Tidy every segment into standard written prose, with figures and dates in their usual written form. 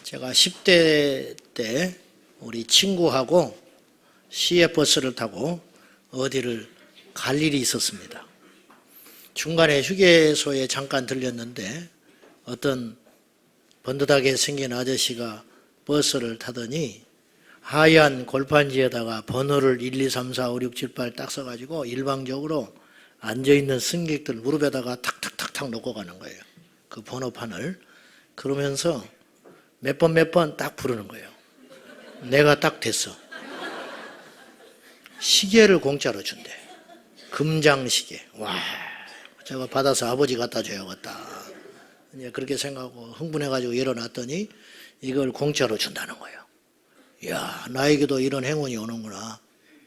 제가 10대 때 우리 친구하고 시외버스를 타고 어디를 갈 일이 있었습니다. 중간에 휴게소에 잠깐 들렸는데 어떤 번듯하게 생긴 아저씨가 버스를 타더니 하얀 골판지에다가 번호를 1, 2, 3, 4, 5, 6, 7, 8 딱 써가지고 일방적으로 앉아있는 승객들 무릎에다가 탁탁탁탁 놓고 가는 거예요. 그 번호판을. 그러면서 몇 번 딱 부르는 거예요. 내가 딱 됐어. 시계를 공짜로 준대. 금장시계. 와, 제가 받아서 아버지 갖다 줘야겠다. 이제 그렇게 생각하고 흥분해가지고 일어났더니 이걸 공짜로 준다는 거예요. 이야, 나에게도 이런 행운이 오는구나.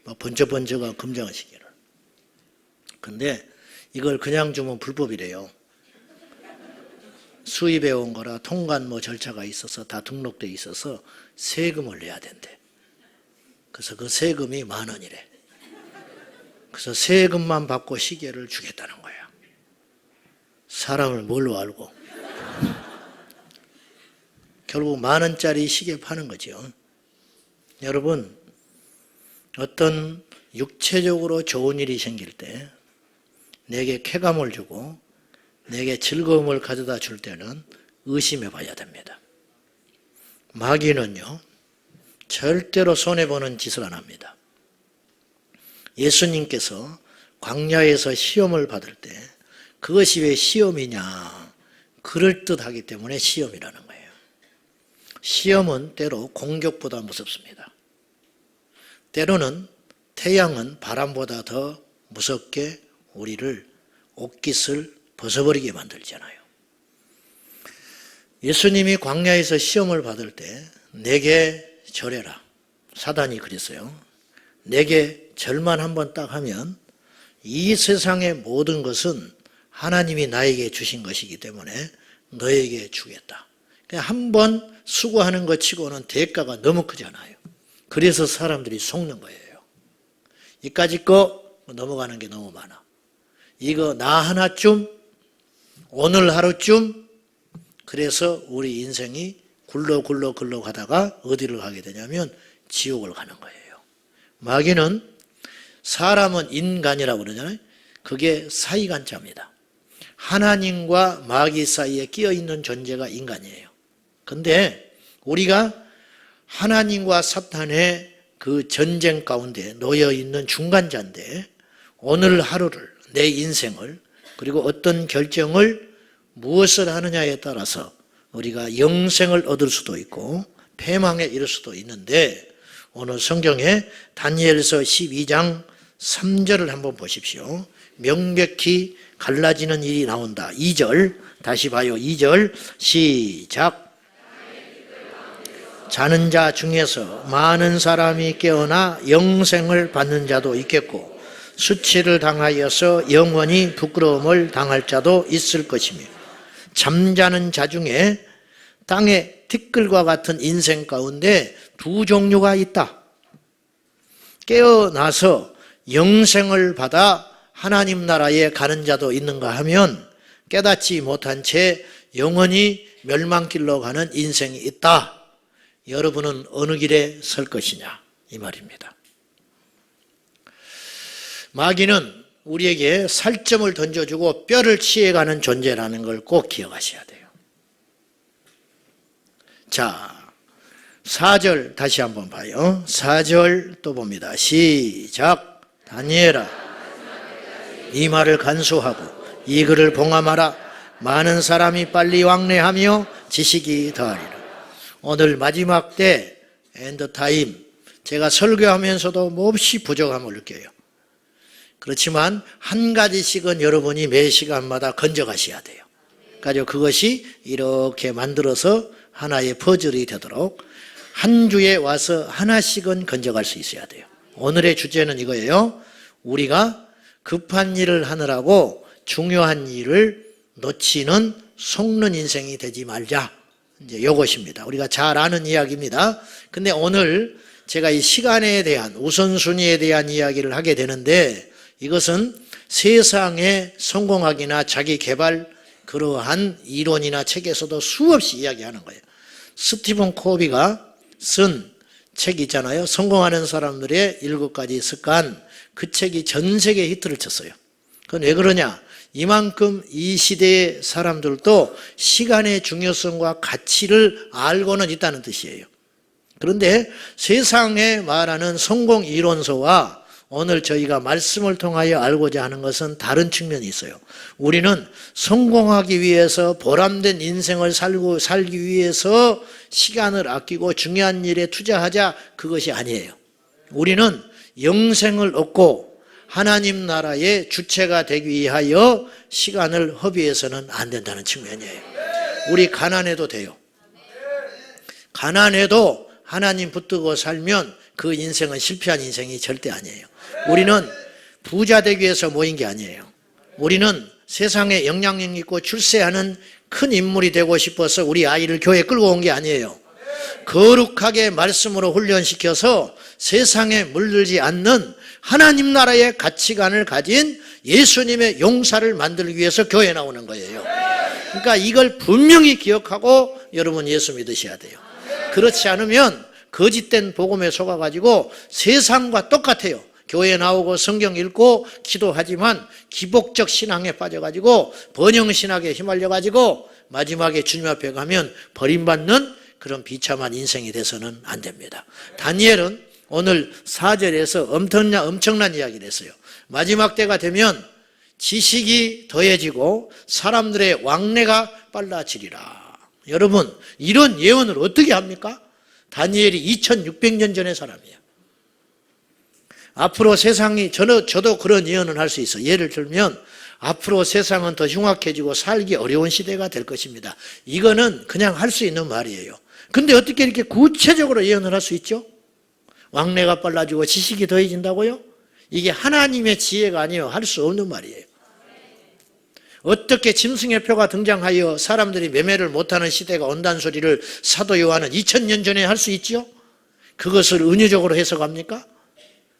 막 번쩍번쩍한 금장시계를. 근데 이걸 그냥 주면 불법이래요. 수입해 온 거라 통관 절차가 있어서 다 등록돼 있어서 세금을 내야 된대. 그래서 그 세금이 10,000원이래. 그래서 세금만 받고 시계를 주겠다는 거야. 사람을 뭘로 알고. 결국 10,000원짜리 시계 파는 거죠. 여러분, 어떤 육체적으로 좋은 일이 생길 때 내게 쾌감을 주고 내게 즐거움을 가져다 줄 때는 의심해 봐야 됩니다. 마귀는요, 절대로 손해보는 짓을 안 합니다. 예수님께서 광야에서 시험을 받을 때 그것이 왜 시험이냐, 그럴듯하기 때문에 시험이라는 거예요. 시험은 때로 공격보다 무섭습니다. 때로는 태양은 바람보다 더 무섭게 우리를 옷깃을 벗어버리게 만들잖아요. 예수님이 광야에서 시험을 받을 때 내게 절해라. 사단이 그랬어요. 내게 절만 한번 딱 하면 이 세상의 모든 것은 하나님이 나에게 주신 것이기 때문에 너에게 주겠다. 그냥 한번 수고하는 것 치고는 대가가 너무 크잖아요. 그래서 사람들이 속는 거예요. 이까짓 거 넘어가는 게 너무 많아. 이거 나 하나쯤, 오늘 하루쯤, 그래서 우리 인생이 굴러 가다가 어디를 가게 되냐면 지옥을 가는 거예요. 마귀는 사람은 인간이라고 그러잖아요. 그게 사이간자입니다. 하나님과 마귀 사이에 끼어있는 존재가 인간이에요. 근데 우리가 하나님과 사탄의 그 전쟁 가운데 놓여있는 중간자인데 오늘 하루를, 내 인생을, 그리고 어떤 결정을 무엇을 하느냐에 따라서 우리가 영생을 얻을 수도 있고 패망에 이를 수도 있는데 오늘 성경에 다니엘서 12장 3절을 한번 보십시오. 명백히 갈라지는 일이 나온다. 2절 다시 봐요. 2절 시작. 자는 자 중에서 많은 사람이 깨어나 영생을 받는 자도 있겠고 수치를 당하여서 영원히 부끄러움을 당할 자도 있을 것이며 잠자는 자 중에 땅의 티끌과 같은 인생 가운데 두 종류가 있다. 깨어나서 영생을 받아 하나님 나라에 가는 자도 있는가 하면 깨닫지 못한 채 영원히 멸망길로 가는 인생이 있다. 여러분은 어느 길에 설 것이냐 이 말입니다. 마귀는 우리에게 살점을 던져주고 뼈를 치해가는 존재라는 걸 꼭 기억하셔야 돼요. 자, 4절 다시 한번 봐요. 4절 또 봅니다. 시작. 다니엘아, 이 말을 간수하고 이 글을 봉함하라. 많은 사람이 빨리 왕래하며 지식이 더하리라. 오늘 마지막 때 엔드타임, 제가 설교하면서도 몹시 부족함을 느껴요. 그렇지만 한 가지씩은 여러분이 매 시간마다 건져가셔야 돼요. 그러니까 그것이 이렇게 만들어서 하나의 퍼즐이 되도록 한 주에 와서 하나씩은 건져갈 수 있어야 돼요. 오늘의 주제는 이거예요. 우리가 급한 일을 하느라고 중요한 일을 놓치는 속는 인생이 되지 말자. 이제 이것입니다. 우리가 잘 아는 이야기입니다. 근데 오늘 제가 이 시간에 대한 우선순위에 대한 이야기를 하게 되는데 이것은 세상에 성공학이나 자기 개발 그러한 이론이나 책에서도 수없이 이야기하는 거예요. 스티븐 코비가 쓴 책이 있잖아요. 성공하는 사람들의 7가지 습관. 그 책이 전 세계에 히트를 쳤어요. 그건 왜 그러냐? 이만큼 이 시대의 사람들도 시간의 중요성과 가치를 알고는 있다는 뜻이에요. 그런데 세상에 말하는 성공 이론서와 오늘 저희가 말씀을 통하여 알고자 하는 것은 다른 측면이 있어요. 우리는 성공하기 위해서 보람된 인생을 살기 위해서 시간을 아끼고 중요한 일에 투자하자, 그것이 아니에요. 우리는 영생을 얻고 하나님 나라의 주체가 되기 위하여 시간을 허비해서는 안 된다는 측면이에요. 우리 가난해도 돼요. 가난해도 하나님 붙들고 살면 그 인생은 실패한 인생이 절대 아니에요. 우리는 부자 되기 위해서 모인 게 아니에요. 우리는 세상에 영향력 있고 출세하는 큰 인물이 되고 싶어서 우리 아이를 교회에 끌고 온 게 아니에요. 거룩하게 말씀으로 훈련시켜서 세상에 물들지 않는 하나님 나라의 가치관을 가진 예수님의 용사를 만들기 위해서 교회에 나오는 거예요. 그러니까 이걸 분명히 기억하고 여러분 예수 믿으셔야 돼요. 그렇지 않으면 거짓된 복음에 속아가지고 세상과 똑같아요. 교회 나오고 성경 읽고 기도하지만 기복적 신앙에 빠져가지고 번영신학에 휘말려가지고 마지막에 주님 앞에 가면 버림받는 그런 비참한 인생이 돼서는 안 됩니다. 다니엘은 오늘 4절에서 엄청난 이야기를 했어요. 마지막 때가 되면 지식이 더해지고 사람들의 왕래가 빨라지리라. 여러분, 이런 예언을 어떻게 합니까? 다니엘이 2600년 전의 사람이에요. 앞으로 세상이, 저도 그런 예언을 할 수 있어요. 예를 들면 앞으로 세상은 더 흉악해지고 살기 어려운 시대가 될 것입니다. 이거는 그냥 할 수 있는 말이에요. 근데 어떻게 이렇게 구체적으로 예언을 할 수 있죠? 왕래가 빨라지고 지식이 더해진다고요? 이게 하나님의 지혜가 아니에요. 할 수 없는 말이에요. 어떻게 짐승의 표가 등장하여 사람들이 매매를 못하는 시대가 온다는 소리를 사도 요한은 2000년 전에 할 수 있죠? 그것을 은유적으로 해석합니까?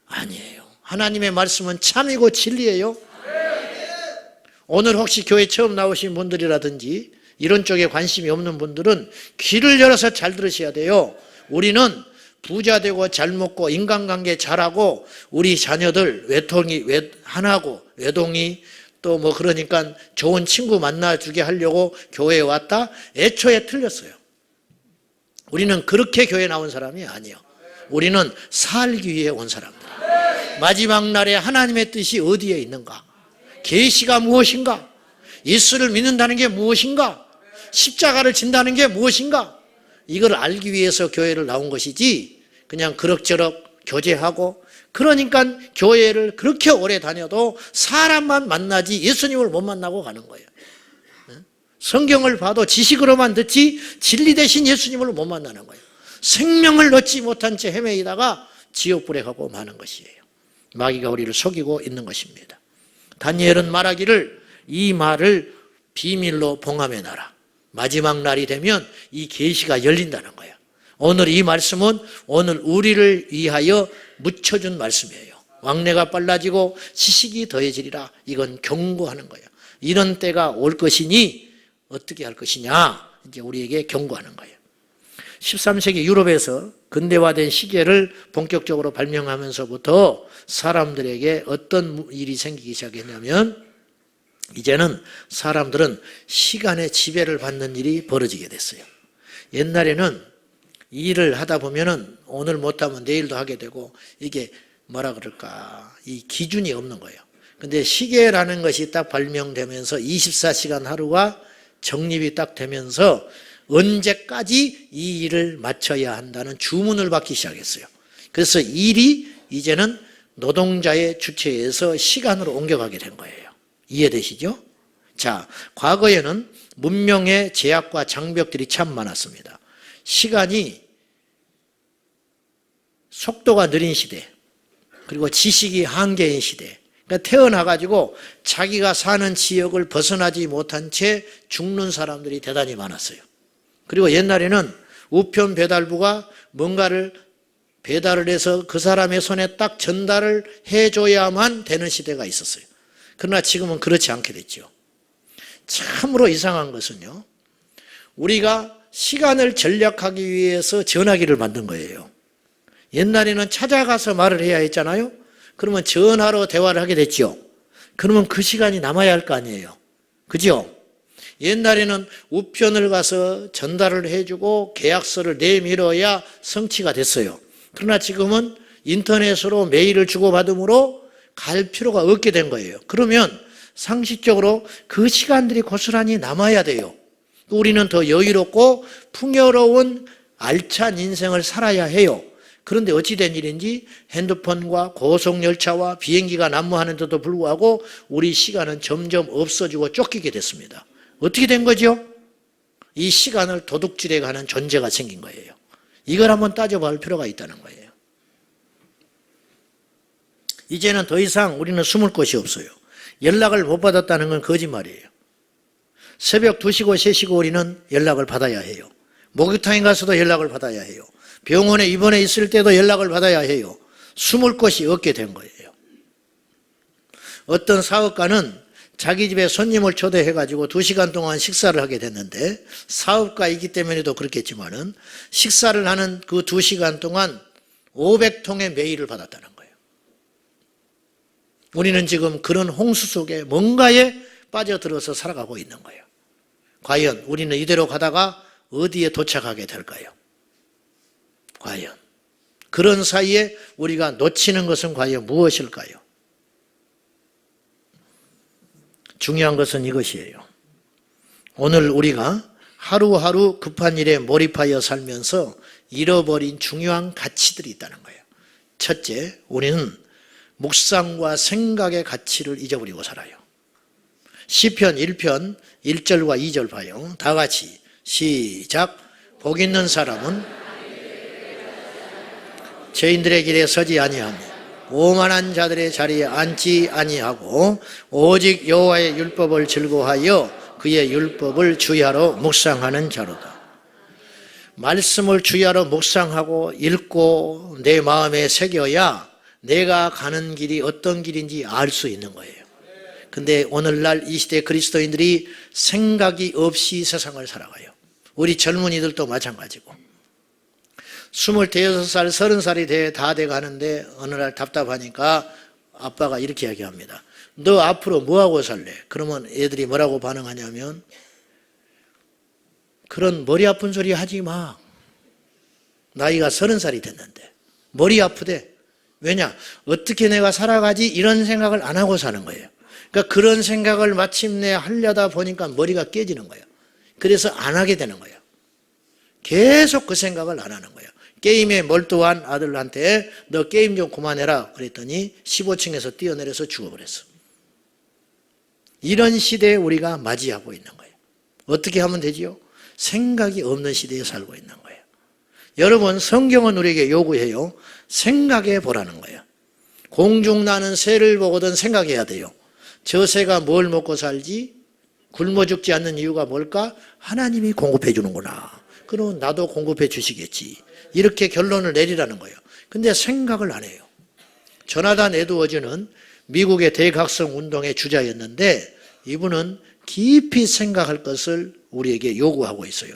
아니에요. 하나님의 말씀은 참이고 진리예요. 오늘 혹시 교회 처음 나오신 분들이라든지 이런 쪽에 관심이 없는 분들은 귀를 열어서 잘 들으셔야 돼요. 우리는 부자 되고 잘 먹고 인간관계 잘하고 우리 자녀들 하나고 외동이 또 뭐 그러니까 좋은 친구 만나주게 하려고 교회에 왔다? 애초에 틀렸어요. 우리는 그렇게 교회 나온 사람이 아니에요. 우리는 살기 위해 온 사람들. 마지막 날에 하나님의 뜻이 어디에 있는가? 계시가 무엇인가? 예수를 믿는다는 게 무엇인가? 십자가를 진다는 게 무엇인가? 이걸 알기 위해서 교회를 나온 것이지 그냥 그럭저럭 교제하고 그러니까 교회를 그렇게 오래 다녀도 사람만 만나지 예수님을 못 만나고 가는 거예요. 성경을 봐도 지식으로만 듣지 진리 대신 예수님을 못 만나는 거예요. 생명을 얻지 못한 채 헤매이다가 지옥불에 가고 마는 것이에요. 마귀가 우리를 속이고 있는 것입니다. 다니엘은 말하기를 이 말을 비밀로 봉함해 놔라. 마지막 날이 되면 이 계시가 열린다는 거예요. 오늘 이 말씀은 오늘 우리를 위하여 묻혀준 말씀이에요. 왕래가 빨라지고 지식이 더해지리라. 이건 경고하는 거예요. 이런 때가 올 것이니 어떻게 할 것이냐 이제 우리에게 경고하는 거예요. 13세기 유럽에서 근대화된 시계를 본격적으로 발명하면서부터 사람들에게 어떤 일이 생기기 시작했냐면 이제는 사람들은 시간의 지배를 받는 일이 벌어지게 됐어요. 옛날에는 일을 하다 보면은 오늘 못하면 내일도 하게 되고 이게 뭐라 그럴까 이 기준이 없는 거예요. 근데 시계라는 것이 딱 발명되면서 24시간 하루가 정립이 딱 되면서 언제까지 이 일을 마쳐야 한다는 주문을 받기 시작했어요. 그래서 일이 이제는 노동자의 주체에서 시간으로 옮겨가게 된 거예요. 이해되시죠? 자, 과거에는 문명의 제약과 장벽들이 참 많았습니다. 시간이 속도가 느린 시대, 그리고 지식이 한계인 시대. 그러니까 태어나가지고 자기가 사는 지역을 벗어나지 못한 채 죽는 사람들이 대단히 많았어요. 그리고 옛날에는 우편 배달부가 뭔가를 배달을 해서 그 사람의 손에 딱 전달을 해줘야만 되는 시대가 있었어요. 그러나 지금은 그렇지 않게 됐죠. 참으로 이상한 것은요, 우리가 시간을 전략하기 위해서 전화기를 만든 거예요. 옛날에는 찾아가서 말을 해야 했잖아요. 그러면 전화로 대화를 하게 됐죠. 그러면 그 시간이 남아야 할 거 아니에요. 그죠? 옛날에는 우편을 가서 전달을 해주고 계약서를 내밀어야 성취가 됐어요. 그러나 지금은 인터넷으로 메일을 주고받음으로 갈 필요가 없게 된 거예요. 그러면 상식적으로 그 시간들이 고스란히 남아야 돼요. 우리는 더 여유롭고 풍요로운 알찬 인생을 살아야 해요. 그런데 어찌된 일인지 핸드폰과 고속열차와 비행기가 난무하는데도 불구하고 우리 시간은 점점 없어지고 쫓기게 됐습니다. 어떻게 된 거죠? 이 시간을 도둑질해가는 존재가 생긴 거예요. 이걸 한번 따져볼 필요가 있다는 거예요. 이제는 더 이상 우리는 숨을 곳이 없어요. 연락을 못 받았다는 건 거짓말이에요. 새벽 2시고 3시고 우리는 연락을 받아야 해요. 목욕탕에 가서도 연락을 받아야 해요. 병원에 입원해 있을 때도 연락을 받아야 해요. 숨을 곳이 없게 된 거예요. 어떤 사업가는 자기 집에 손님을 초대해가지고 2시간 동안 식사를 하게 됐는데, 사업가이기 때문에도 그렇겠지만은 식사를 하는 그 2시간 동안 500통의 메일을 받았다는 거예요. 우리는 지금 그런 홍수 속에 뭔가에 빠져들어서 살아가고 있는 거예요. 과연 우리는 이대로 가다가 어디에 도착하게 될까요? 과연 그런 사이에 우리가 놓치는 것은 과연 무엇일까요? 중요한 것은 이것이에요. 오늘 우리가 하루하루 급한 일에 몰입하여 살면서 잃어버린 중요한 가치들이 있다는 거예요. 첫째, 우리는 묵상과 생각의 가치를 잊어버리고 살아요. 시편 1편 1절과 2절 봐요. 다 같이 시작. 복 있는 사람은 죄인들의 길에 서지 아니하며 오만한 자들의 자리에 앉지 아니하고 오직 여호와의 율법을 즐거워하여 그의 율법을 주야로 묵상하는 자로다. 말씀을 주야로 묵상하고 읽고 내 마음에 새겨야 내가 가는 길이 어떤 길인지 알 수 있는 거예요. 근데 오늘날 이 시대 그리스도인들이 생각이 없이 세상을 살아가요. 우리 젊은이들도 마찬가지고. 25살, 30살이 다 돼가는데 어느 날 답답하니까 아빠가 이렇게 이야기합니다. 너 앞으로 뭐하고 살래? 그러면 애들이 뭐라고 반응하냐면, 그런 머리 아픈 소리 하지 마. 나이가 30살이 됐는데 머리 아프대. 왜냐? 어떻게 내가 살아가지? 이런 생각을 안 하고 사는 거예요. 그러니까 그런 생각을 마침내 하려다 보니까 머리가 깨지는 거예요. 그래서 안 하게 되는 거예요. 계속 그 생각을 안 하는 거예요. 게임에 몰두한 아들한테 너 게임 좀 그만해라 그랬더니 15층에서 뛰어내려서 죽어버렸어. 이런 시대에 우리가 맞이하고 있는 거예요. 어떻게 하면 되지요? 생각이 없는 시대에 살고 있는 거예요. 여러분, 성경은 우리에게 요구해요. 생각해 보라는 거예요. 공중 나는 새를 보거든 생각해야 돼요. 저 새가 뭘 먹고 살지? 굶어 죽지 않는 이유가 뭘까? 하나님이 공급해 주는구나. 그럼 나도 공급해 주시겠지. 이렇게 결론을 내리라는 거예요. 근데 생각을 안 해요. 조나단 에드워즈는 미국의 대각성 운동의 주자였는데 이분은 깊이 생각할 것을 우리에게 요구하고 있어요.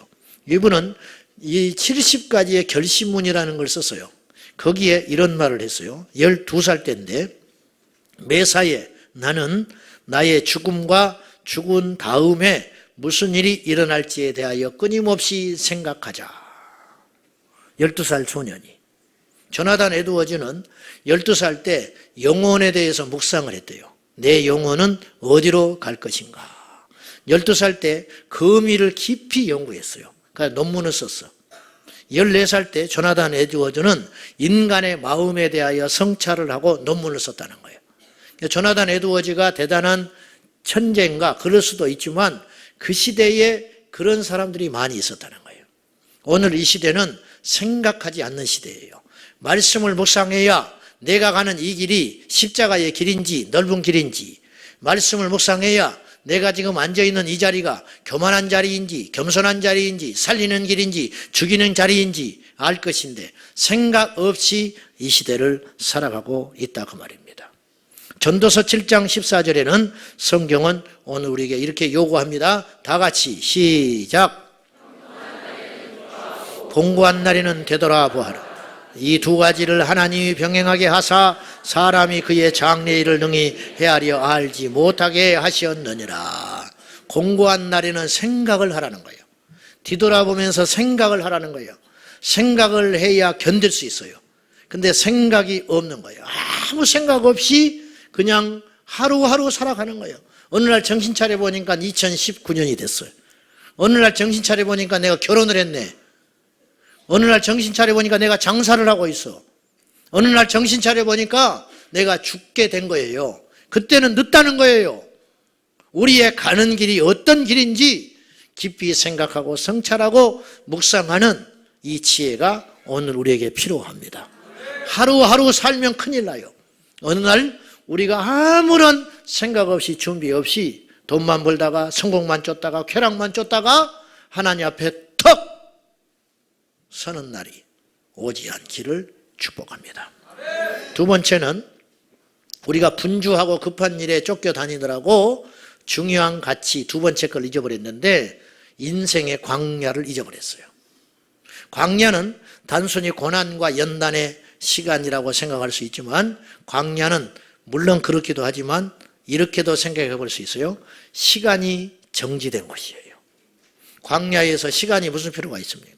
이분은 이 70가지의 결심문이라는 걸 썼어요. 거기에 이런 말을 했어요. 12살 때인데, 매사에 나는 나의 죽음과 죽은 다음에 무슨 일이 일어날지에 대하여 끊임없이 생각하자. 12살 소년이. 조나단 에드워즈는 12살 때 영혼에 대해서 묵상을 했대요. 내 영혼은 어디로 갈 것인가. 12살 때 거미를 깊이 연구했어요. 그러니까 논문을 썼어. 14살 때 조나단 에드워즈는 인간의 마음에 대하여 성찰을 하고 논문을 썼다는 거예요. 조나단 에드워즈가 대단한 천재인가? 그럴 수도 있지만 그 시대에 그런 사람들이 많이 있었다는 거예요. 오늘 이 시대는 생각하지 않는 시대예요. 말씀을 묵상해야 내가 가는 이 길이 십자가의 길인지 넓은 길인지, 말씀을 묵상해야 내가 지금 앉아있는 이 자리가 교만한 자리인지 겸손한 자리인지 살리는 길인지 죽이는 자리인지 알 것인데 생각 없이 이 시대를 살아가고 있다 그 말입니다. 전도서 7장 14절에는 성경은 오늘 우리에게 이렇게 요구합니다. 다 같이 시작. 공고한 날에는 되돌아보아라. 이 두 가지를 하나님이 병행하게 하사 사람이 그의 장래일을 능히 헤아려 알지 못하게 하시었느니라. 공고한 날에는 생각을 하라는 거예요. 뒤돌아보면서 생각을 하라는 거예요. 생각을 해야 견딜 수 있어요. 근데 생각이 없는 거예요. 아무 생각 없이 그냥 하루하루 살아가는 거예요. 어느 날 정신 차려 보니까 2019년이 됐어요. 어느 날 정신 차려 보니까 내가 결혼을 했네. 어느 날 정신 차려 보니까 내가 장사를 하고 있어. 어느 날 정신 차려 보니까 내가 죽게 된 거예요. 그때는 늦다는 거예요. 우리의 가는 길이 어떤 길인지 깊이 생각하고 성찰하고 묵상하는 이 지혜가 오늘 우리에게 필요합니다. 하루하루 살면 큰일 나요. 어느 날 우리가 아무런 생각 없이 준비 없이 돈만 벌다가 성공만 쫓다가 쾌락만 쫓다가 하나님 앞에 턱 서는 날이 오지 않기를 축복합니다. 두 번째는 우리가 분주하고 급한 일에 쫓겨다니느라고 중요한 가치 두 번째 걸 잊어버렸는데 인생의 광야를 잊어버렸어요. 광야는 단순히 고난과 연단의 시간이라고 생각할 수 있지만 광야는 물론 그렇기도 하지만 이렇게도 생각해 볼 수 있어요. 시간이 정지된 곳이에요. 광야에서 시간이 무슨 필요가 있습니까?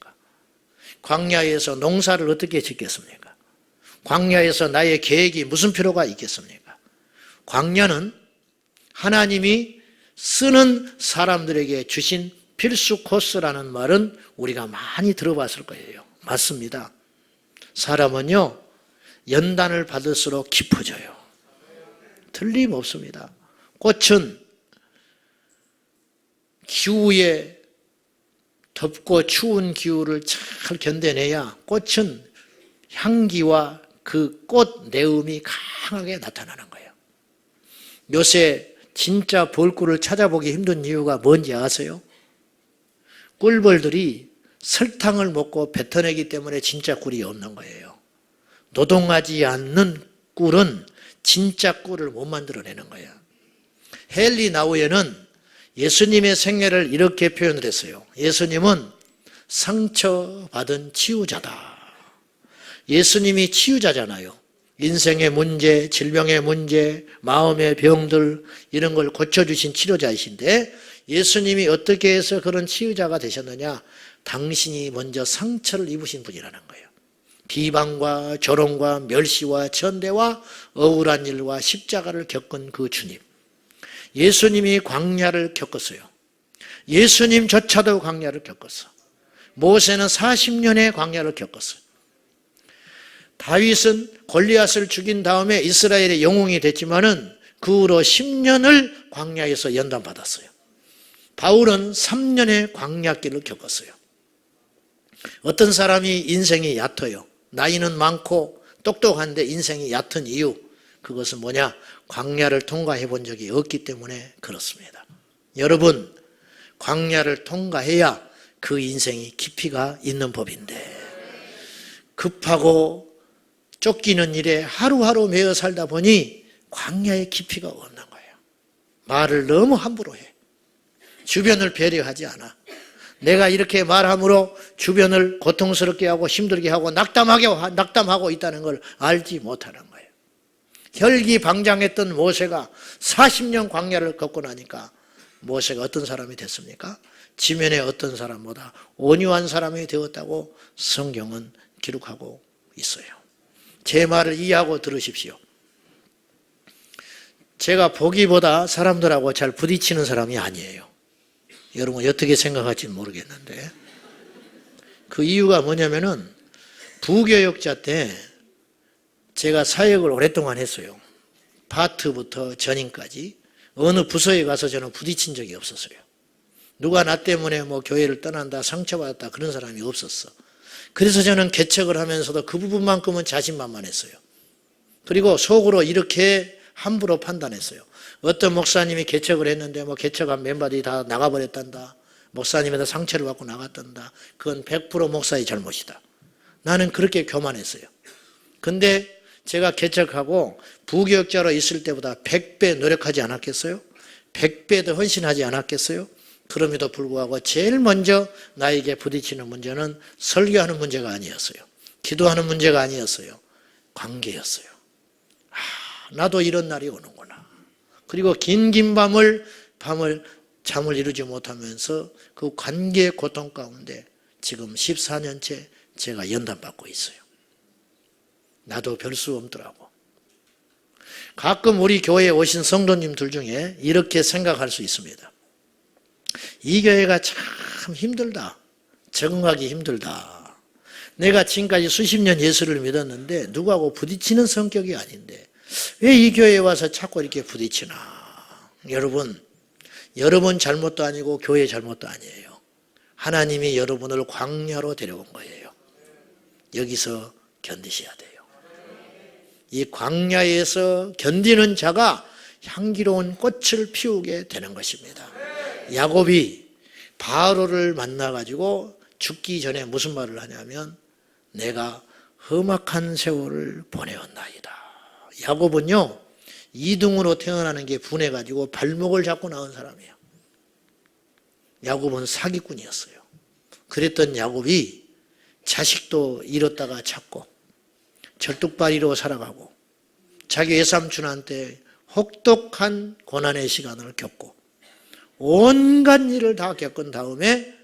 광야에서 농사를 어떻게 짓겠습니까? 광야에서 나의 계획이 무슨 필요가 있겠습니까? 광야는 하나님이 쓰는 사람들에게 주신 필수 코스라는 말은 우리가 많이 들어봤을 거예요. 맞습니다. 사람은요, 연단을 받을수록 깊어져요. 틀림없습니다. 꽃은 기후에 덥고 추운 기후를 잘 견뎌내야 꽃은 향기와 그 꽃 내음이 강하게 나타나는 거예요. 요새 진짜 벌꿀을 찾아보기 힘든 이유가 뭔지 아세요? 꿀벌들이 설탕을 먹고 뱉어내기 때문에 진짜 꿀이 없는 거예요. 노동하지 않는 꿀은 진짜 꿀을 못 만들어내는 거예요. 헨리 나우에는 예수님의 생애를 이렇게 표현을 했어요. 예수님은 상처받은 치유자다. 예수님이 치유자잖아요. 인생의 문제, 질병의 문제, 마음의 병들 이런 걸 고쳐주신 치료자이신데 예수님이 어떻게 해서 그런 치유자가 되셨느냐? 당신이 먼저 상처를 입으신 분이라는 거예요. 비방과 조롱과 멸시와 천대와 억울한 일과 십자가를 겪은 그 주님. 예수님이 광야를 겪었어요. 예수님조차도 광야를 겪었어. 모세는 40년의 광야를 겪었어요. 다윗은 골리앗을 죽인 다음에 이스라엘의 영웅이 됐지만은 그 후로 10년을 광야에서 연단받았어요. 바울은 3년의 광야길을 겪었어요. 어떤 사람이 인생이 얕아요. 나이는 많고 똑똑한데 인생이 얕은 이유, 그것은 뭐냐? 광야를 통과해 본 적이 없기 때문에 그렇습니다. 여러분, 광야를 통과해야 그 인생이 깊이가 있는 법인데 급하고 쫓기는 일에 하루하루 매여 살다 보니 광야의 깊이가 없는 거예요. 말을 너무 함부로 해. 주변을 배려하지 않아. 내가 이렇게 말함으로 주변을 고통스럽게 하고 힘들게 하고 낙담하고 있다는 걸 알지 못하는 거예요. 혈기방장했던 모세가 40년 광야를 걷고 나니까 모세가 어떤 사람이 됐습니까? 지면의 어떤 사람보다 온유한 사람이 되었다고 성경은 기록하고 있어요. 제 말을 이해하고 들으십시오. 제가 보기보다 사람들하고 잘 부딪히는 사람이 아니에요. 여러분 어떻게 생각할지 모르겠는데 그 이유가 뭐냐면은 부교역자 때 제가 사역을 오랫동안 했어요. 파트부터 전임까지 어느 부서에 가서 저는 부딪힌 적이 없었어요. 누가 나 때문에 뭐 교회를 떠난다, 상처받았다 그런 사람이 없었어. 그래서 저는 개척을 하면서도 그 부분만큼은 자신만만했어요. 그리고 속으로 이렇게 함부로 판단했어요. 어떤 목사님이 개척을 했는데 뭐 개척한 멤버들이 다 나가버렸단다. 목사님에다 상처를 받고 나갔단다. 그건 100% 목사의 잘못이다. 나는 그렇게 교만했어요. 근데 제가 개척하고 부교역자로 있을 때보다 100배 노력하지 않았겠어요? 100배 더 헌신하지 않았겠어요? 그럼에도 불구하고 제일 먼저 나에게 부딪히는 문제는 설교하는 문제가 아니었어요. 기도하는 문제가 아니었어요. 관계였어요. 나도 이런 날이 오는구나. 그리고 긴 밤을 잠을 이루지 못하면서 그 관계의 고통 가운데 지금 14년째 제가 연단받고 있어요. 나도 별 수 없더라고. 가끔 우리 교회에 오신 성도님들 중에 이렇게 생각할 수 있습니다. 이 교회가 참 힘들다. 적응하기 힘들다. 내가 지금까지 수십 년 예수를 믿었는데 누구하고 부딪히는 성격이 아닌데 왜 이 교회에 와서 자꾸 이렇게 부딪히나. 여러분 잘못도 아니고 교회 잘못도 아니에요. 하나님이 여러분을 광야로 데려온 거예요. 여기서 견디셔야 돼요. 이 광야에서 견디는 자가 향기로운 꽃을 피우게 되는 것입니다. 야곱이 바로를 만나가지고 죽기 전에 무슨 말을 하냐면 내가 험악한 세월을 보내었나이다. 야곱은요, 이등으로 태어나는 게 분해가지고 발목을 잡고 나온 사람이에요. 야곱은 사기꾼이었어요. 그랬던 야곱이 자식도 잃었다가 찾고 절뚝발이로 살아가고 자기 외삼촌한테 혹독한 고난의 시간을 겪고 온갖 일을 다 겪은 다음에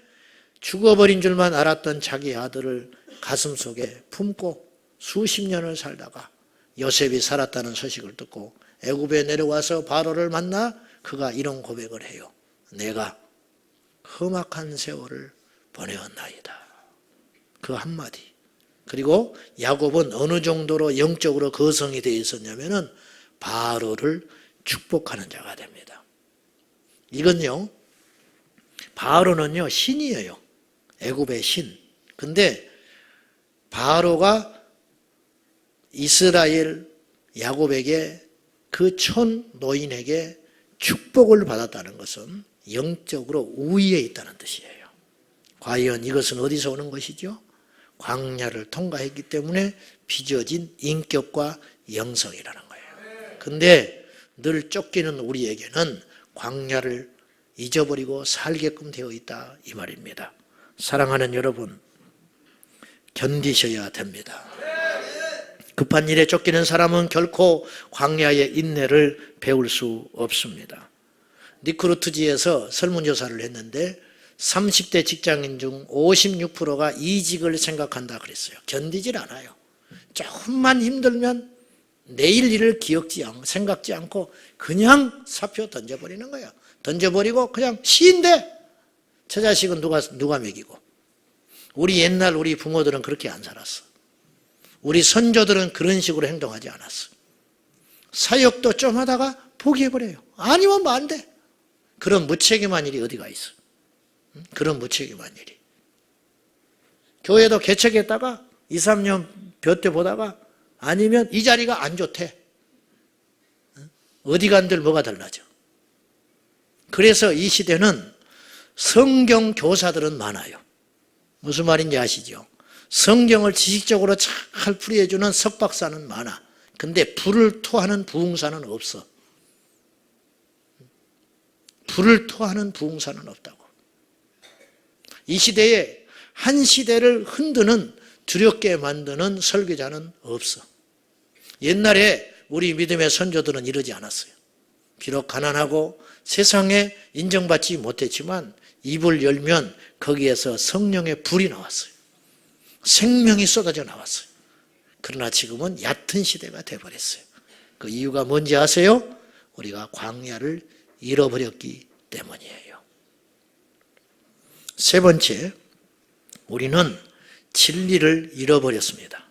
죽어버린 줄만 알았던 자기 아들을 가슴속에 품고 수십 년을 살다가 요셉이 살았다는 소식을 듣고 애굽에 내려와서 바로를 만나 그가 이런 고백을 해요. 내가 험악한 세월을 보내었나이다. 그 한마디. 그리고 야곱은 어느 정도로 영적으로 거성이 되어 있었냐면은 바로를 축복하는 자가 됩니다. 이건요, 바로는요 신이에요. 애굽의 신. 근데 바로가 이스라엘 야곱에게 그 촌 노인에게 축복을 받았다는 것은 영적으로 우위에 있다는 뜻이에요. 과연 이것은 어디서 오는 것이죠? 광야를 통과했기 때문에 빚어진 인격과 영성이라는 거예요. 근데 늘 쫓기는 우리에게는 광야를 잊어버리고 살게끔 되어 있다 이 말입니다. 사랑하는 여러분, 견디셔야 됩니다. 급한 일에 쫓기는 사람은 결코 광야의 인내를 배울 수 없습니다. 리크루트지에서 설문조사를 했는데 30대 직장인 중 56%가 이직을 생각한다 그랬어요. 견디질 않아요. 조금만 힘들면 내일 일을 생각지 않고 그냥 사표 던져버리는 거예요. 던져버리고 그냥 시인데 저 자식은 누가 먹이고. 우리 옛날 우리 부모들은 그렇게 안 살았어. 우리 선조들은 그런 식으로 행동하지 않았어. 사역도 좀 하다가 포기해버려요. 아니면 뭐 안 돼. 그런 무책임한 일이 어디가 있어. 그런 무책임한 일이. 교회도 개척했다가 2, 3년 볕대 보다가 아니면 이 자리가 안 좋대. 어디 간들 뭐가 달라져. 그래서 이 시대는 성경 교사들은 많아요. 무슨 말인지 아시죠? 성경을 지식적으로 잘 풀이해주는 석박사는 많아. 근데 불을 토하는 부흥사는 없어. 불을 토하는 부흥사는 없다고. 이 시대에 한 시대를 흔드는 두렵게 만드는 설교자는 없어. 옛날에 우리 믿음의 선조들은 이러지 않았어요. 비록 가난하고 세상에 인정받지 못했지만 입을 열면 거기에서 성령의 불이 나왔어요. 생명이 쏟아져 나왔어요. 그러나 지금은 얕은 시대가 돼버렸어요. 그 이유가 뭔지 아세요? 우리가 광야를 잃어버렸기 때문이에요. 세 번째, 우리는 진리를 잃어버렸습니다.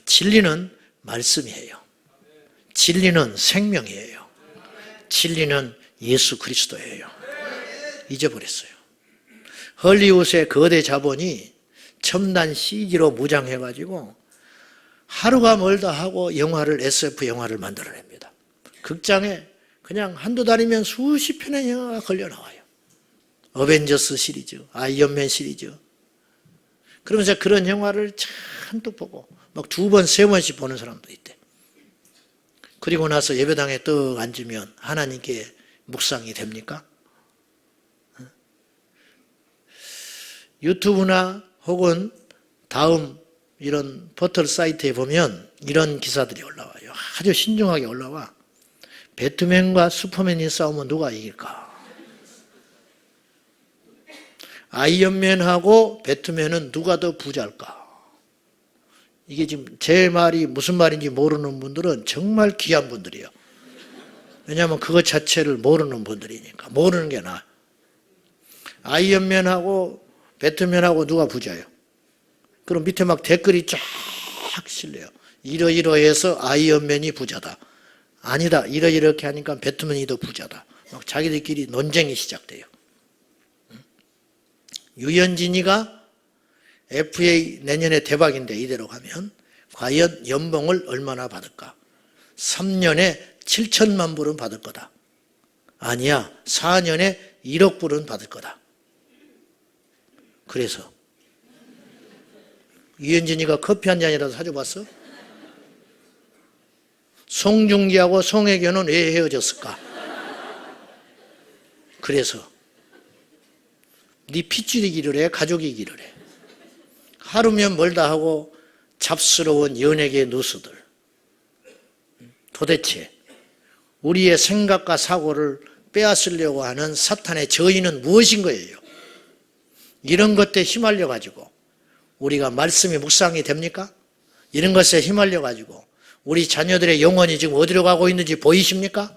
진리는 말씀이에요. 진리는 생명이에요. 진리는 예수 그리스도예요. 잊어버렸어요. 헐리우드의 거대 자본이 첨단 CG로 무장해가지고 하루가 멀다 하고 SF 영화를 만들어냅니다. 극장에 그냥 한두 달이면 수십 편의 영화가 걸려 나와요. 어벤져스 시리즈, 아이언맨 시리즈. 그러면서 그런 영화를 잔뜩 보고 막 2번, 3번씩 보는 사람도 있대. 그리고 나서 예배당에 떡 앉으면 하나님께 묵상이 됩니까? 유튜브나 혹은 다음 이런 포털 사이트에 보면 이런 기사들이 올라와요. 아주 신중하게 올라와. 배트맨과 슈퍼맨이 싸우면 누가 이길까? 아이언맨하고 배트맨은 누가 더 부자일까? 이게 지금 제 말이 무슨 말인지 모르는 분들은 정말 귀한 분들이에요. 왜냐하면 그것 자체를 모르는 분들이니까. 모르는 게 나아. 아이언맨하고 배트맨하고 누가 부자예요? 그럼 밑에 막 댓글이 쫙 실려요. 이러이러해서 아이언맨이 부자다. 아니다. 이렇게 하니까 배트맨이 더 부자다. 막 자기들끼리 논쟁이 시작돼요. 유현진이가 FA 내년에 대박인데 이대로 가면 과연 연봉을 얼마나 받을까? 3년에 7천만 불은 받을 거다. 아니야. 4년에 1억 불은 받을 거다. 그래서 유현진이가 커피 한 잔이라도 사줘봤어? 송중기하고 송혜교는 왜 헤어졌을까? 그래서 네 핏줄이기를 해, 가족이기를 해. 하루면 멀다 하고 잡스러운 연예계 누수들. 도대체 우리의 생각과 사고를 빼앗으려고 하는 사탄의 저희는 무엇인 거예요? 이런 것에 휘말려 가지고 우리가 말씀이 묵상이 됩니까? 이런 것에 휘말려 가지고 우리 자녀들의 영혼이 지금 어디로 가고 있는지 보이십니까?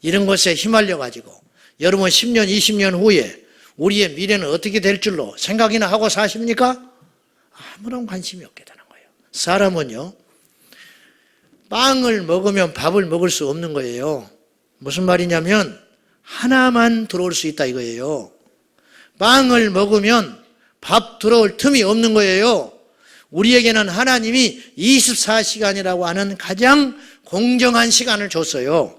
이런 것에 휘말려 가지고 여러분 10년, 20년 후에 우리의 미래는 어떻게 될 줄로 생각이나 하고 사십니까? 아무런 관심이 없게 되는 거예요. 사람은요, 빵을 먹으면 밥을 먹을 수 없는 거예요. 무슨 말이냐면 하나만 들어올 수 있다 이거예요. 빵을 먹으면 밥 들어올 틈이 없는 거예요. 우리에게는 하나님이 24시간이라고 하는 가장 공정한 시간을 줬어요.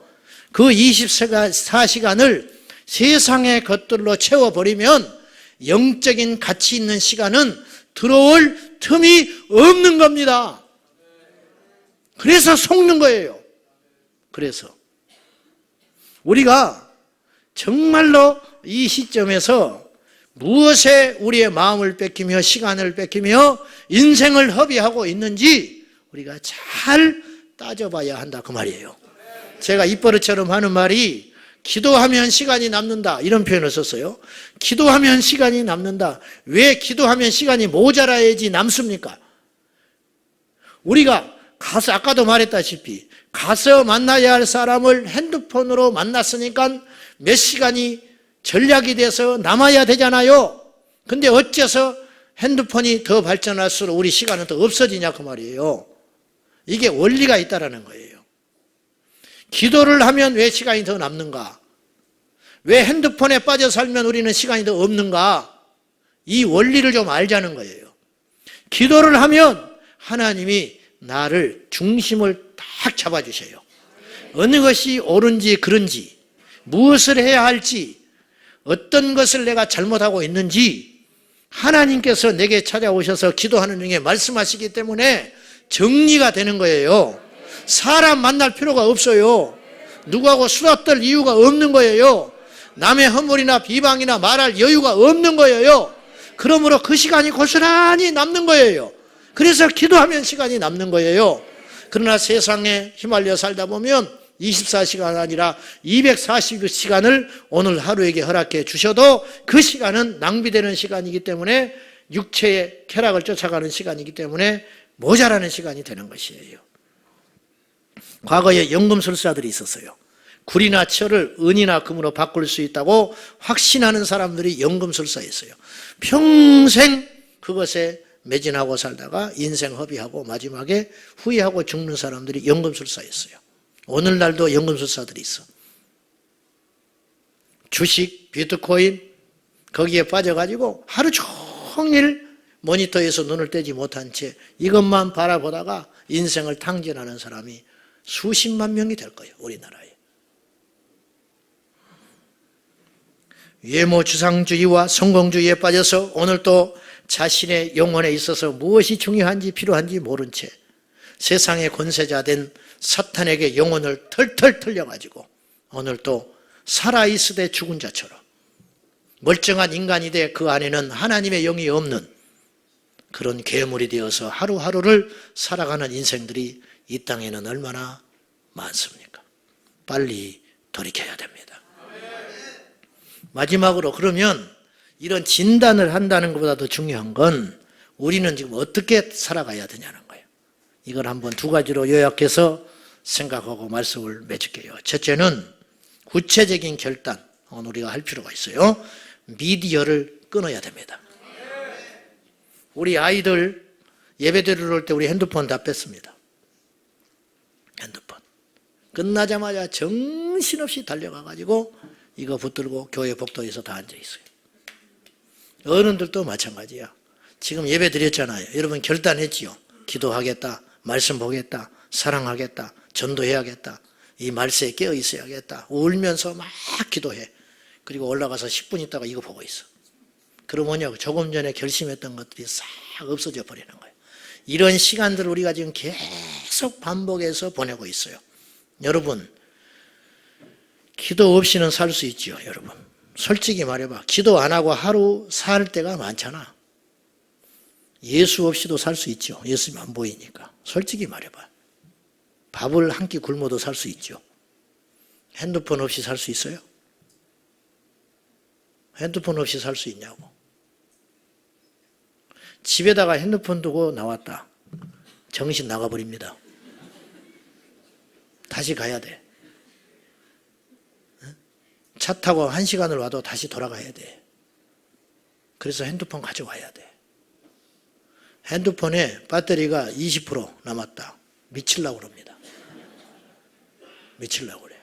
그 24시간을 세상의 것들로 채워버리면 영적인 가치 있는 시간은 들어올 틈이 없는 겁니다. 그래서 속는 거예요. 그래서 우리가 정말로 이 시점에서 무엇에 우리의 마음을 뺏기며 시간을 뺏기며 인생을 허비하고 있는지 우리가 잘 따져봐야 한다 그 말이에요. 제가 입버릇처럼 하는 말이 기도하면 시간이 남는다 이런 표현을 썼어요. 기도하면 시간이 남는다. 왜 기도하면 시간이 모자라야지 남습니까? 우리가 가서 아까도 말했다시피 가서 만나야 할 사람을 핸드폰으로 만났으니까 몇 시간이 전략이 돼서 남아야 되잖아요. 근데 어째서 핸드폰이 더 발전할수록 우리 시간은 더 없어지냐 그 말이에요. 이게 원리가 있다라는 거예요. 기도를 하면 왜 시간이 더 남는가? 왜 핸드폰에 빠져 살면 우리는 시간이 더 없는가? 이 원리를 좀 알자는 거예요. 기도를 하면 하나님이 나를 중심을 딱 잡아주셔요. 어느 것이 옳은지 그른지 무엇을 해야 할지 어떤 것을 내가 잘못하고 있는지 하나님께서 내게 찾아오셔서 기도하는 중에 말씀하시기 때문에 정리가 되는 거예요. 사람 만날 필요가 없어요. 누구하고 수다 떨 이유가 없는 거예요. 남의 허물이나 비방이나 말할 여유가 없는 거예요. 그러므로 그 시간이 고스란히 남는 거예요. 그래서 기도하면 시간이 남는 거예요. 그러나 세상에 휘말려 살다 보면 24시간 아니라 240시간을 오늘 하루에게 허락해 주셔도 그 시간은 낭비되는 시간이기 때문에 육체의 쾌락을 쫓아가는 시간이기 때문에 모자라는 시간이 되는 것이에요. 과거에 연금술사들이 있었어요. 굴이나 철을 은이나 금으로 바꿀 수 있다고 확신하는 사람들이 연금술사였어요. 평생 그것에 매진하고 살다가 인생 허비하고 마지막에 후회하고 죽는 사람들이 연금술사였어요. 오늘날도 연금술사들이 있어. 주식, 비트코인 거기에 빠져가지고 하루 종일 모니터에서 눈을 떼지 못한 채 이것만 바라보다가 인생을 탕진하는 사람이 수십만 명이 될 거예요. 우리나라에. 외모주상주의와 성공주의에 빠져서 오늘 또 자신의 영혼에 있어서 무엇이 중요한지 필요한지 모른 채 세상의 권세자 된 사탄에게 영혼을 털털 털려가지고 오늘 또 살아있으되 죽은 자처럼 멀쩡한 인간이 돼 그 안에는 하나님의 영이 없는 그런 괴물이 되어서 하루하루를 살아가는 인생들이 이 땅에는 얼마나 많습니까? 빨리 돌이켜야 됩니다. 마지막으로 그러면 이런 진단을 한다는 것보다 더 중요한 건 우리는 지금 어떻게 살아가야 되냐는 거예요. 이걸 한번 두 가지로 요약해서 생각하고 말씀을 맺을게요. 첫째는 구체적인 결단, 오늘 우리가 할 필요가 있어요. 미디어를 끊어야 됩니다. 우리 아이들 예배 드리러 올 때 우리 핸드폰 다 뺐습니다. 핸드폰. 끝나자마자 정신없이 달려가가지고 이거 붙들고 교회 복도에서 다 앉아있어요. 어른들도 마찬가지야. 지금 예배 드렸잖아요. 여러분 결단했지요. 기도하겠다, 말씀 보겠다, 사랑하겠다, 전도해야겠다, 이 말세에 깨어 있어야겠다. 울면서 막 기도해. 그리고 올라가서 10분 있다가 이거 보고 있어. 그러면요, 조금 전에 결심했던 것들이 싹 없어져 버리는 거예요. 이런 시간들을 우리가 지금 계속 반복해서 보내고 있어요. 여러분, 기도 없이는 살 수 있죠, 여러분. 솔직히 말해봐. 기도 안 하고 하루 살 때가 많잖아. 예수 없이도 살 수 있죠. 예수님 안 보이니까. 솔직히 말해봐. 밥을 한 끼 굶어도 살 수 있죠. 핸드폰 없이 살 수 있어요? 핸드폰 없이 살 수 있냐고. 집에다가 핸드폰 두고 나왔다. 정신 나가버립니다. 다시 가야 돼. 차 타고 1시간을 와도 다시 돌아가야 돼. 그래서 핸드폰 가져와야 돼. 핸드폰에 배터리가 20% 남았다. 미치려고 그럽니다. 미치려고 그래.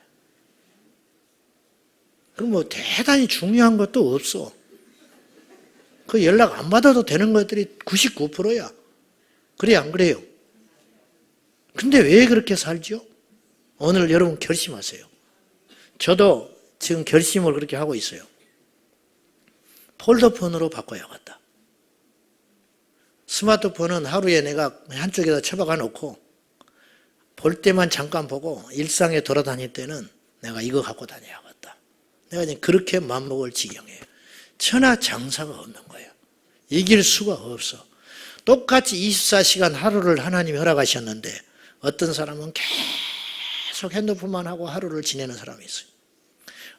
그럼 뭐 대단히 중요한 것도 없어. 그 연락 안 받아도 되는 것들이 99%야. 그래, 안 그래요? 근데 왜 그렇게 살죠? 오늘 여러분 결심하세요. 저도 지금 결심을 그렇게 하고 있어요. 폴더폰으로 바꿔야겠다. 스마트폰은 하루에 내가 한쪽에다 처박아 놓고 볼 때만 잠깐 보고 일상에 돌아다닐 때는 내가 이거 갖고 다녀야겠다. 내가 이제 그렇게 맘먹을 지경이에요. 천하장사가 없는 거예요. 이길 수가 없어. 똑같이 24시간 하루를 하나님이 허락하셨는데 어떤 사람은 계속 핸드폰만 하고 하루를 지내는 사람이 있어요.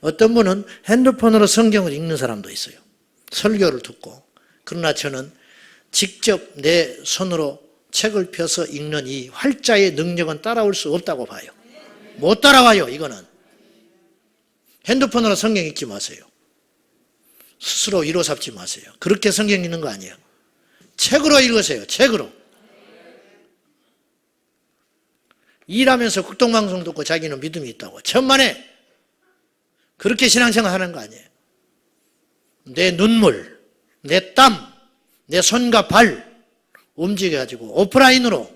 어떤 분은 핸드폰으로 성경을 읽는 사람도 있어요. 설교를 듣고. 그러나 저는 직접 내 손으로 책을 펴서 읽는 이 활자의 능력은 따라올 수 없다고 봐요. 못 따라와요, 이거는. 핸드폰으로 성경 읽지 마세요. 스스로 위로 삼지 마세요. 그렇게 성경 읽는 거 아니에요. 책으로 읽으세요. 책으로. 일하면서 국동방송 듣고 자기는 믿음이 있다고. 천만에 그렇게 신앙생활 하는 거 아니에요. 내 눈물, 내 땀, 내 손과 발 움직여가지고 오프라인으로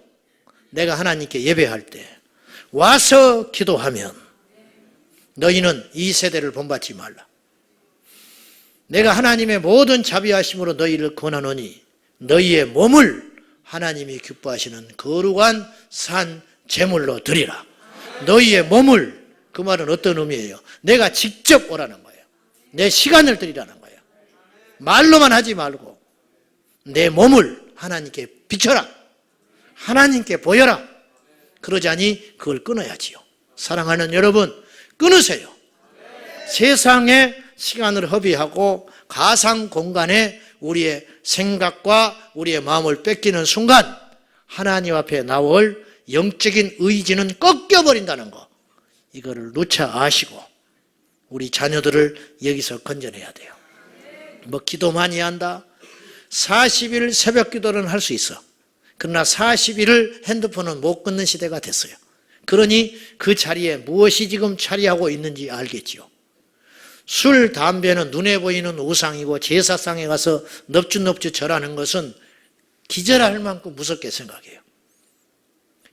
내가 하나님께 예배할 때 와서 기도하면 너희는 이 세대를 본받지 말라. 내가 하나님의 모든 자비하심으로 너희를 권하노니 너희의 몸을 하나님이 기뻐하시는 거룩한 산 제물로 드리라. 너희의 몸을, 그 말은 어떤 의미예요? 내가 직접 오라는 거예요. 내 시간을 드리라는 거예요. 말로만 하지 말고 내 몸을 하나님께 비춰라. 하나님께 보여라. 그러자니 그걸 끊어야지요. 사랑하는 여러분, 끊으세요. 세상에 시간을 허비하고 가상 공간에 우리의 생각과 우리의 마음을 뺏기는 순간 하나님 앞에 나올 영적인 의지는 꺾여버린다는 거, 이거를 누차 아시고 우리 자녀들을 여기서 건져내야 돼요. 뭐 기도 많이 한다, 40일 새벽 기도는 할 수 있어. 그러나 40일을 핸드폰은 못 끊는 시대가 됐어요. 그러니 그 자리에 무엇이 지금 차리하고 있는지 알겠지요. 술, 담배는 눈에 보이는 우상이고 제사상에 가서 넙죽넙죽 절하는 것은 기절할 만큼 무섭게 생각해요.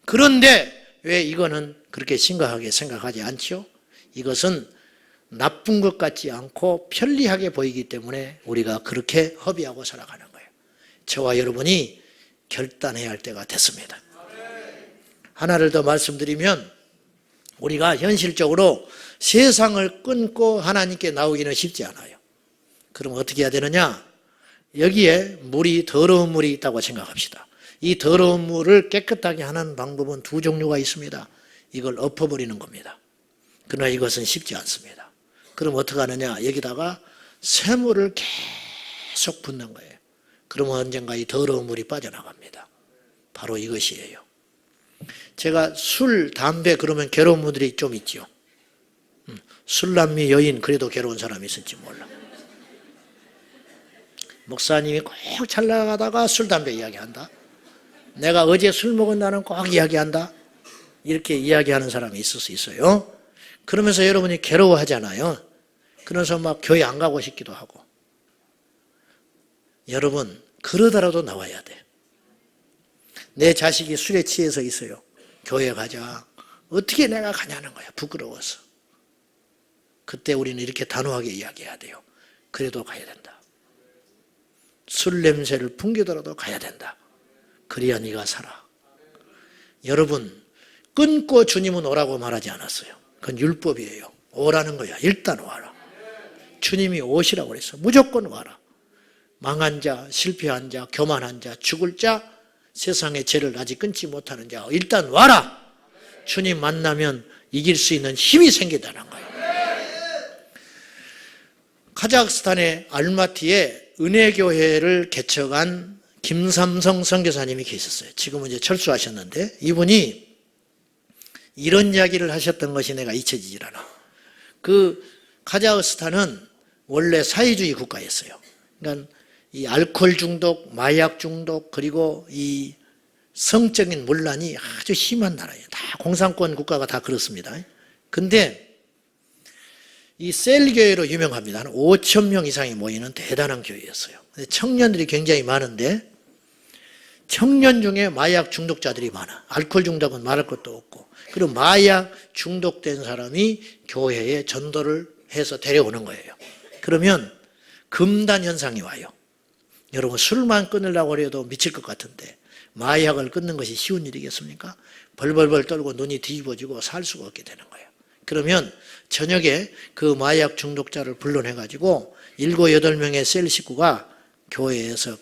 그런데 왜 이거는 그렇게 심각하게 생각하지 않지요? 이것은 나쁜 것 같지 않고 편리하게 보이기 때문에 우리가 그렇게 허비하고 살아가는 거예요. 저와 여러분이 결단해야 할 때가 됐습니다. 하나를 더 말씀드리면 우리가 현실적으로 세상을 끊고 하나님께 나오기는 쉽지 않아요. 그럼 어떻게 해야 되느냐? 여기에 더러운 물이 있다고 생각합시다. 이 더러운 물을 깨끗하게 하는 방법은 두 종류가 있습니다. 이걸 엎어버리는 겁니다. 그러나 이것은 쉽지 않습니다. 그럼 어떻게 하느냐? 여기다가 쇠물을 계속 붓는 거예요. 그러면 언젠가 이 더러운 물이 빠져나갑니다. 바로 이것이에요. 제가 술, 담배 그러면 괴로운 분들이 좀 있죠. 술남미 여인 그래도 괴로운 사람이 있을지 몰라. 목사님이 꼭 잘 나가다가 술, 담배 이야기한다. 내가 어제 술 먹은 날은 꼭 이야기한다. 이렇게 이야기하는 사람이 있을 수 있어요. 그러면서 여러분이 괴로워하잖아요. 그래서 막 교회 안 가고 싶기도 하고. 여러분, 그러더라도 나와야 돼. 내 자식이 술에 취해서 있어요. 교회 가자. 어떻게 내가 가냐는 거야. 부끄러워서. 그때 우리는 이렇게 단호하게 이야기해야 돼요. 그래도 가야 된다. 술 냄새를 풍기더라도 가야 된다. 그래야 네가 살아. 여러분, 끊고 주님은 오라고 말하지 않았어요. 그건 율법이에요. 오라는 거야. 일단 와라. 주님이 오시라고 그랬어. 무조건 와라. 망한 자, 실패한 자, 교만한 자, 죽을 자, 세상의 죄를 아직 끊지 못하는 자, 일단 와라. 주님 만나면 이길 수 있는 힘이 생긴다는 거예요. 카자흐스탄의 알마티에 은혜교회를 개척한 김삼성 선교사님이 계셨어요. 지금은 이제 철수하셨는데 이분이 이런 이야기를 하셨던 것이 내가 잊혀지질 않아. 그 카자흐스탄은 원래 사회주의 국가였어요. 그러니까 이 알코올 중독, 마약 중독, 그리고 이 성적인 문란이 아주 심한 나라예요. 다 공산권 국가가 다 그렇습니다. 근데 이 셀교회로 유명합니다. 한 5천 명 이상이 모이는 대단한 교회였어요. 청년들이 굉장히 많은데 청년 중에 마약 중독자들이 많아. 알코올 중독은 말할 것도 없고. 그리고 마약 중독된 사람이 교회에 전도를 해서 데려오는 거예요. 그러면 금단 현상이 와요. 여러분 술만 끊으려고 해도 미칠 것 같은데 마약을 끊는 것이 쉬운 일이겠습니까? 벌벌벌 떨고 눈이 뒤집어지고 살 수가 없게 되는 거예요. 그러면 저녁에 그 마약 중독자를 불러내가지고 7, 8명의 셀 식구가 교회에서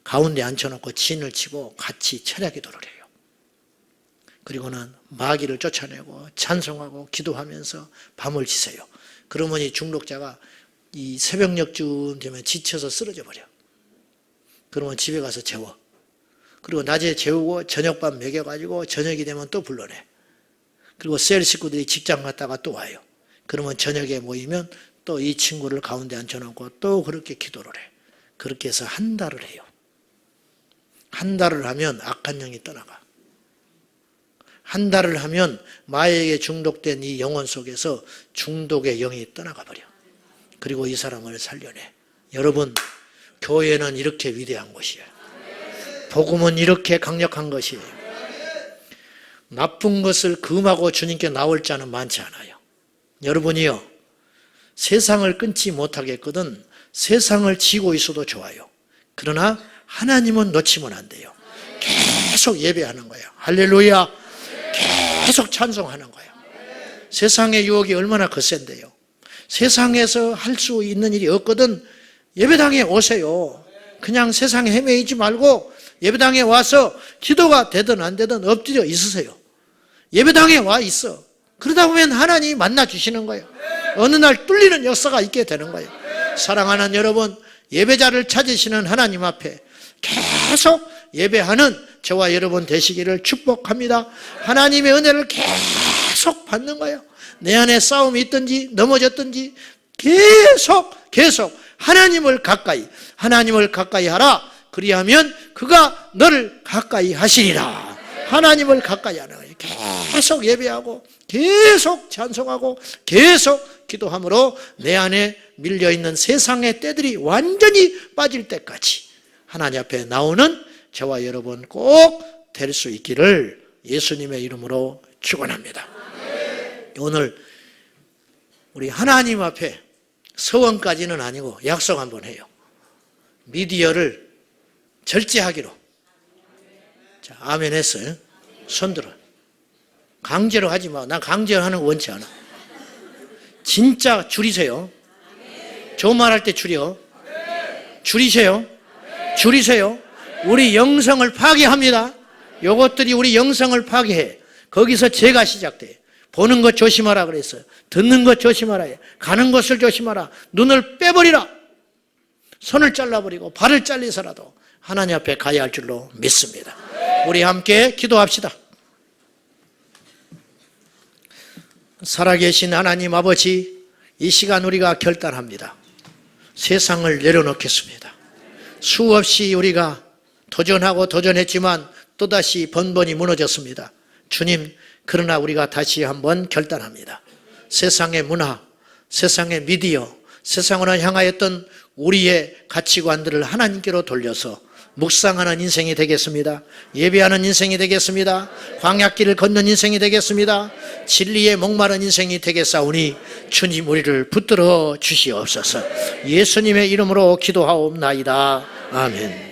가운데 앉혀놓고 진을 치고 같이 철야 기도를 해요. 그리고는 마귀를 쫓아내고 찬송하고 기도하면서 밤을 지새요. 그러면 이 중독자가 이 새벽녘쯤 되면 지쳐서 쓰러져 버려. 그러면 집에 가서 재워. 그리고 낮에 재우고 저녁밥 먹여가지고 저녁이 되면 또 불러내. 그리고 셀 식구들이 직장 갔다가 또 와요. 그러면 저녁에 모이면 또 이 친구를 가운데 앉혀놓고 또 그렇게 기도를 해. 그렇게 해서 한 달을 해요. 한 달을 하면 악한 영이 떠나가. 한 달을 하면 마약에 중독된 이 영혼 속에서 중독의 영이 떠나가 버려. 그리고 이 사람을 살려내. 여러분, 교회는 이렇게 위대한 것이에요. 복음은 이렇게 강력한 것이에요. 나쁜 것을 금하고 주님께 나올 자는 많지 않아요. 여러분이요, 세상을 끊지 못하겠거든 세상을 지고 있어도 좋아요. 그러나 하나님은 놓치면 안 돼요. 계속 예배하는 거예요. 할렐루야. 계속 찬송하는 거예요. 세상의 유혹이 얼마나 거센데요. 세상에서 할 수 있는 일이 없거든 예배당에 오세요. 그냥 세상에 헤매이지 말고 예배당에 와서 기도가 되든 안 되든 엎드려 있으세요. 예배당에 와 있어. 그러다 보면 하나님이 만나 주시는 거예요. 어느 날 뚫리는 역사가 있게 되는 거예요. 사랑하는 여러분, 예배자를 찾으시는 하나님 앞에 계속 예배하는 저와 여러분 되시기를 축복합니다. 하나님의 은혜를 계속 받는 거예요. 내 안에 싸움이 있든지 넘어졌든지 계속 하나님을 가까이 하라. 그리하면 그가 너를 가까이 하시리라. 하나님을 가까이 하는 거예요. 계속 예배하고 계속 찬송하고 계속 기도함으로 내 안에 밀려있는 세상의 때들이 완전히 빠질 때까지 하나님 앞에 나오는 저와 여러분 꼭 될 수 있기를 예수님의 이름으로 축원합니다. 오늘 우리 하나님 앞에 서원까지는 아니고 약속 한번 해요. 미디어를 절제하기로. 자, 아멘 했어요. 손 들어. 강제로 하지 마. 난 강제로 하는 거 원치 않아. 진짜 줄이세요. 저 말할 때 줄여. 줄이세요. 줄이세요. 우리 영성을 파괴합니다. 요것들이 우리 영성을 파괴해. 거기서 죄가 시작돼. 보는 것 조심하라 그랬어요. 듣는 것 조심하라. 가는 것을 조심하라. 눈을 빼버리라. 손을 잘라버리고 발을 잘리서라도 하나님 앞에 가야 할 줄로 믿습니다. 우리 함께 기도합시다. 살아계신 하나님 아버지, 이 시간 우리가 결단합니다. 세상을 내려놓겠습니다. 수없이 우리가 도전하고 도전했지만 또다시 번번이 무너졌습니다. 주님, 그러나 우리가 다시 한번 결단합니다. 세상의 문화, 세상의 미디어, 세상으로 향하였던 우리의 가치관들을 하나님께로 돌려서 묵상하는 인생이 되겠습니다. 예배하는 인생이 되겠습니다. 광야길을 걷는 인생이 되겠습니다. 진리에 목마른 인생이 되겠사오니 주님 우리를 붙들어 주시옵소서. 예수님의 이름으로 기도하옵나이다. 아멘.